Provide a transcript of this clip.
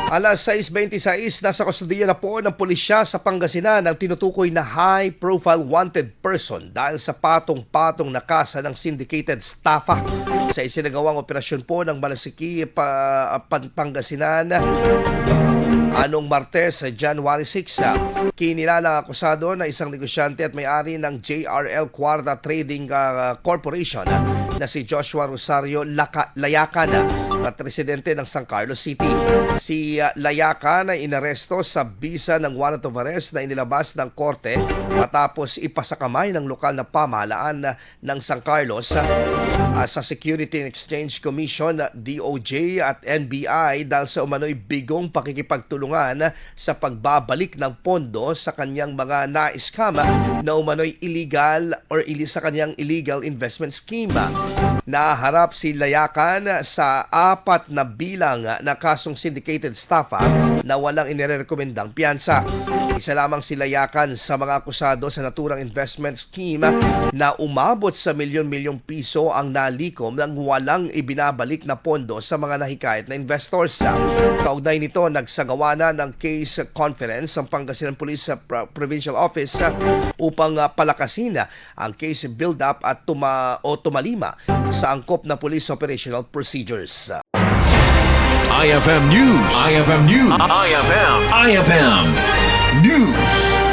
Alas 6:26, nasa kustodiya na po ng pulisya sa Pangasinan ang tinutukoy na high-profile wanted person dahil sa patong-patong na kasa ng syndicated staffa. Sa isinagawang operasyon po ng Malasiki, Pangasinan, anong Martes, January 6, kinilalang akusado na isang negosyante at may-ari ng JRL Quarta Trading Corporation na si Joshua Rosario Layacan at residente ng San Carlos City. Si Layacan ay inaresto sa bisa ng warrant of arrest na inilabas ng korte matapos ipasakamay ng lokal na pamahalaan ng San Carlos sa Security and Exchange Commission, DOJ at NBI dahil sa umano'y bigong pakikipagtulungan sa pagbabalik ng pondo sa kanyang mga na-scam na umano'y illegal or sa kanyang illegal investment scheme. Naharap si Layacan sa 4 na bilang na kasong syndicated staffa na walang inirekomendang piyansa. Isa lamang si Layacan sa mga akusado sa naturang investment scheme na umabot sa milyon-milyong piso ang nalikom ng walang ibinabalik na pondo sa mga nahikayat na investors. Kaugnay nito, nagsagawa na ng case conference ang Pangasinan Police Provincial Office upang palakasin ang case build-up at tumalima sa angkop na police operational procedures. IFM News. IFM News. IFM News.